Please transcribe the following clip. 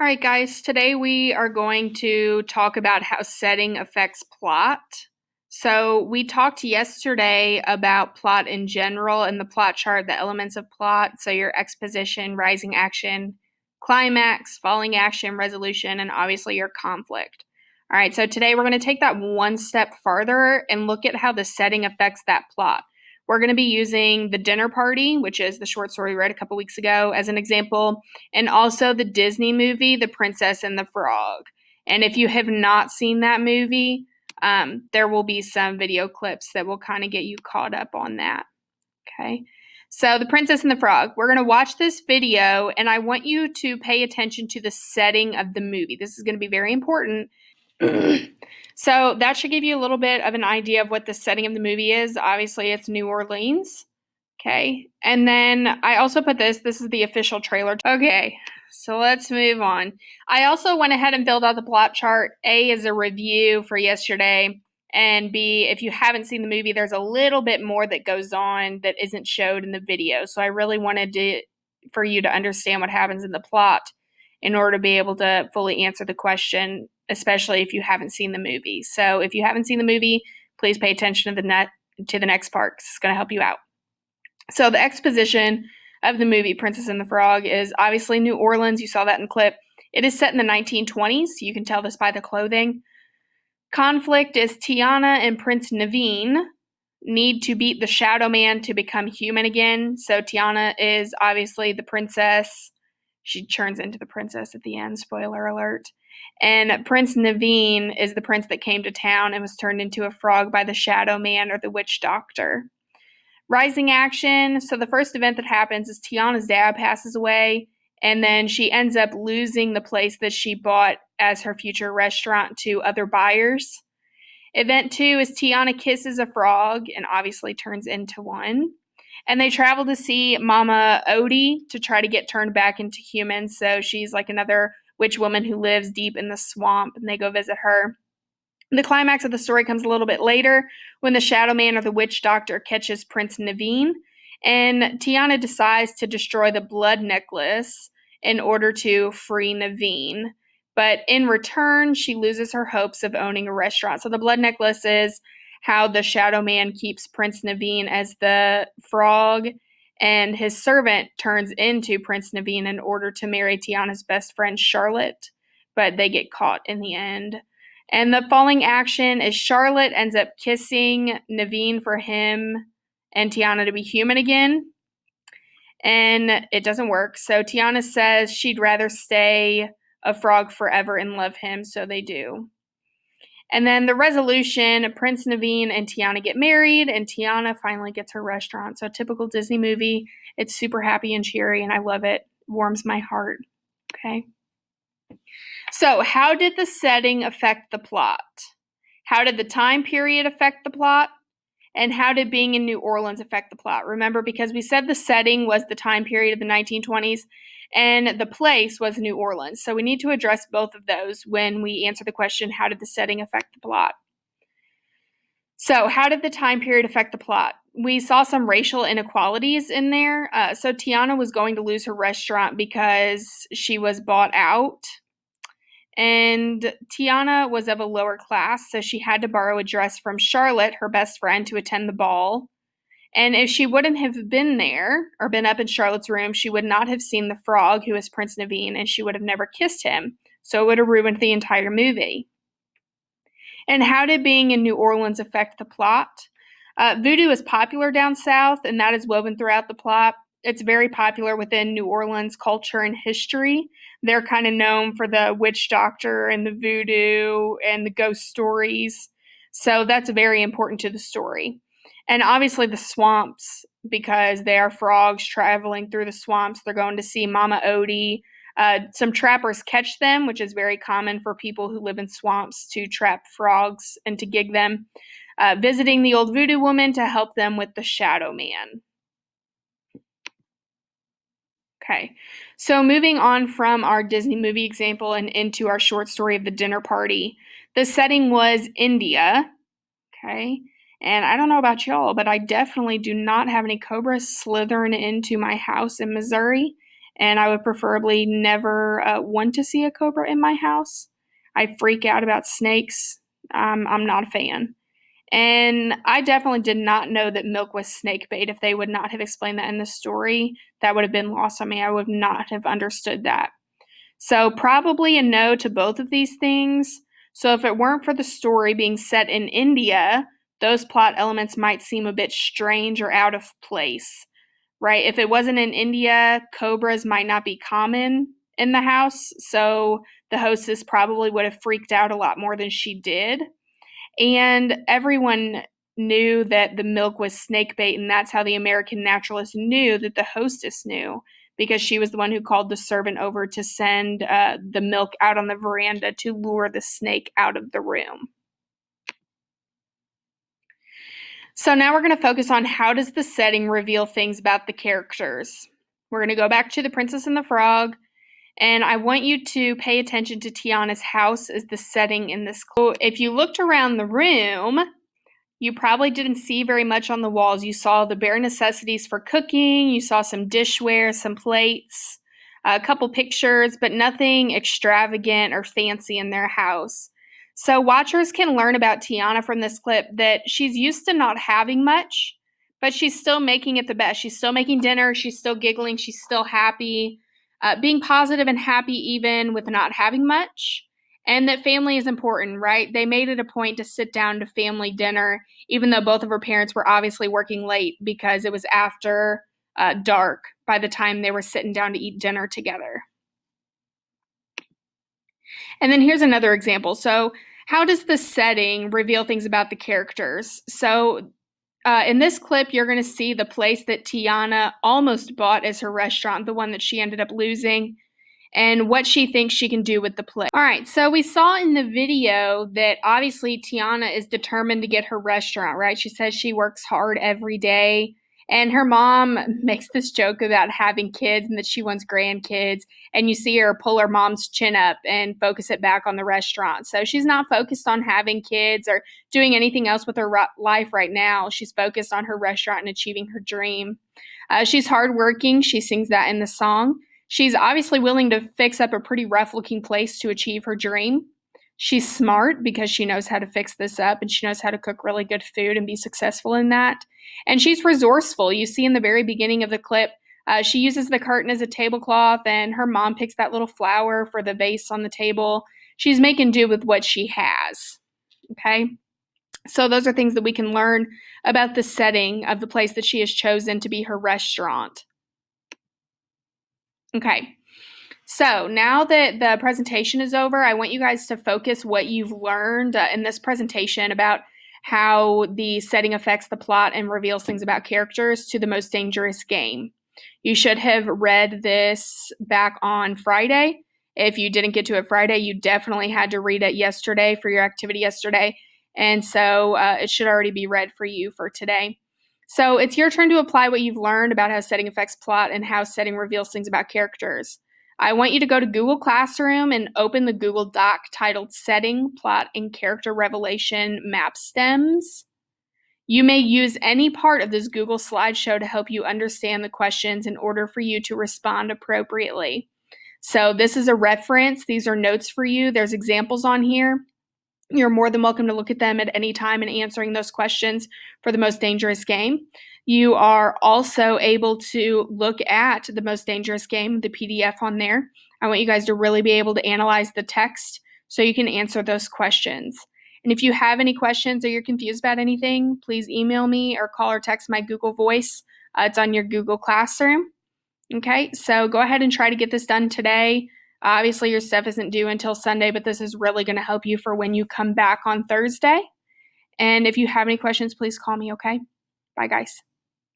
All right, guys, today we are going to talk about how setting affects plot. So, we talked yesterday about plot in general and the plot chart, the elements of plot. So, your exposition, rising action, climax, falling action, resolution, and obviously your conflict. All right, so today we're going to take that one step farther and look at how the setting affects that plot. We're going to be using The Dinner Party, which is the short story we read a couple weeks ago, as an example, and also the Disney movie, The Princess and the Frog. And if you have not seen that movie, there will be some video clips that will kind of get you caught up on that. Okay. So, The Princess and the Frog, we're going to watch this video, and I want you to pay attention to the setting of the movie. This is going to be very important. So, that should give you a little bit of an idea of what the setting of the movie is. Obviously, it's New Orleans. Okay. And then I also put this is the official trailer. Okay. So let's move on. I also went ahead and filled out the plot chart. A is a review for yesterday. And B, if you haven't seen the movie, there's a little bit more that goes on that isn't showed in the video. So I really wanted for you to understand what happens in the plot in order to be able to fully answer the question, especially if you haven't seen the movie. So if you haven't seen the movie, please pay attention to the next part because it's going to help you out. So the exposition of the movie Princess and the Frog is obviously New Orleans. You saw that in the clip. It is set in the 1920s. You can tell this by the clothing. Conflict is Tiana and Prince Naveen need to beat the Shadow Man to become human again. So Tiana is obviously the princess. She turns into the princess at the end, spoiler alert. And Prince Naveen is the prince that came to town and was turned into a frog by the Shadow Man or the witch doctor. Rising action. So the first event that happens is Tiana's dad passes away, and then she ends up losing the place that she bought as her future restaurant to other buyers. Event 2 is Tiana kisses a frog and obviously turns into one. And they travel to see Mama Odie to try to get turned back into human. So she's like another witch woman who lives deep in the swamp, and they go visit her. The climax of the story comes a little bit later when the Shadow Man or the witch doctor catches Prince Naveen, and Tiana decides to destroy the blood necklace in order to free Naveen. But in return, she loses her hopes of owning a restaurant. So the blood necklace is how the Shadow Man keeps Prince Naveen as the frog, and his servant turns into Prince Naveen in order to marry Tiana's best friend, Charlotte, but they get caught in the end. And the falling action is Charlotte ends up kissing Naveen for him and Tiana to be human again. And it doesn't work. So Tiana says she'd rather stay a frog forever and love him, so they do. And then the resolution, Prince Naveen and Tiana get married, and Tiana finally gets her restaurant. So typical Disney movie. It's super happy and cheery, and I love it. It warms my heart. Okay. So, how did the setting affect the plot? How did the time period affect the plot? And how did being in New Orleans affect the plot? Remember, because we said the setting was the time period of the 1920s and the place was New Orleans. So we need to address both of those when we answer the question, how did the setting affect the plot? So, how did the time period affect the plot? We saw some racial inequalities in there. So, Tiana was going to lose her restaurant because she was bought out. And Tiana was of a lower class, so she had to borrow a dress from Charlotte, her best friend, to attend the ball. And if she wouldn't have been there or been up in Charlotte's room, she would not have seen the frog, who is Prince Naveen, and she would have never kissed him. So it would have ruined the entire movie. And how did being in New Orleans affect the plot? Voodoo is popular down south, and that is woven throughout the plot. It's very popular within New Orleans culture and history. They're kind of known for the witch doctor and the voodoo and the ghost stories. So that's very important to the story. And obviously the swamps, because they are frogs traveling through the swamps. They're going to see Mama Odie. Some trappers catch them, which is very common for people who live in swamps to trap frogs and to gig them. Visiting the old voodoo woman to help them with the Shadow Man. Okay, so moving on from our Disney movie example and into our short story of The Dinner Party, the setting was India. Okay, and I don't know about y'all, but I definitely do not have any cobras slithering into my house in Missouri. and I would preferably never want to see a cobra in my house. I freak out about snakes. I'm not a fan. And I definitely did not know that milk was snake bait. If they would not have explained that in the story, that would have been lost on me. I would not have understood that. So, probably a no to both of these things. So, if it weren't for the story being set in India, those plot elements might seem a bit strange or out of place, right? If it wasn't in India, cobras might not be common in the house. So, the hostess probably would have freaked out a lot more than she did. And everyone knew that the milk was snake bait, and that's how the American naturalist knew that the hostess knew, because she was the one who called the servant over to send the milk out on the veranda to lure the snake out of the room. So now we're going to focus on how does the setting reveal things about the characters. We're going to go back to The Princess and the Frog, and I want you to pay attention to Tiana's house as the setting in this. If you looked around the room, you probably didn't see very much on the walls. You saw the bare necessities for cooking, you saw some dishware, some plates, a couple pictures, but nothing extravagant or fancy in their house. So watchers can learn about Tiana from this clip that she's used to not having much, but she's still making it the best. She's still making dinner, she's still giggling, she's still happy, being positive and happy even with not having much. And that family is important, right? They made it a point to sit down to family dinner, even though both of her parents were obviously working late because it was after dark by the time they were sitting down to eat dinner together. And then here's another example. So, how does the setting reveal things about the characters? So, in this clip, you're going to see the place that Tiana almost bought as her restaurant, the one that she ended up losing, and what she thinks she can do with the place. All right, so we saw in the video that obviously Tiana is determined to get her restaurant, right? She says she works hard every day, and her mom makes this joke about having kids and that she wants grandkids, and you see her pull her mom's chin up and focus it back on the restaurant. So she's not focused on having kids or doing anything else with her life right now. She's focused on her restaurant and achieving her dream. She's hardworking. She sings that in the song. She's obviously willing to fix up a pretty rough-looking place to achieve her dream. She's smart because she knows how to fix this up, and she knows how to cook really good food and be successful in that. And she's resourceful. You see in the very beginning of the clip, she uses the curtain as a tablecloth, and her mom picks that little flower for the vase on the table. She's making do with what she has, okay? So those are things that we can learn about the setting of the place that she has chosen to be her restaurant. Okay, so now that the presentation is over, I want you guys to focus what you've learned in this presentation about how the setting affects the plot and reveals things about characters to The Most Dangerous Game. You should have read this back on Friday. If you didn't get to it Friday, you definitely had to read it yesterday for your activity yesterday, and so it should already be read for you for today. So it's your turn to apply what you've learned about how setting affects plot and how setting reveals things about characters. I want you to go to Google Classroom and open the Google Doc titled Setting, Plot, and Character Revelation Map Stems. You may use any part of this Google slideshow to help you understand the questions in order for you to respond appropriately. So this is a reference. These are notes for you. There's examples on here. You're more than welcome to look at them at any time and answering those questions for The Most Dangerous Game. You are also able to look at The Most Dangerous Game, the PDF on there. I want you guys to really be able to analyze the text so you can answer those questions. And if you have any questions or you're confused about anything, please email me or call or text my Google Voice. It's on your Google Classroom. Okay, so go ahead and try to get this done today. Obviously, your stuff isn't due until Sunday, but this is really going to help you for when you come back on Thursday. And if you have any questions, please call me, okay? Bye, guys.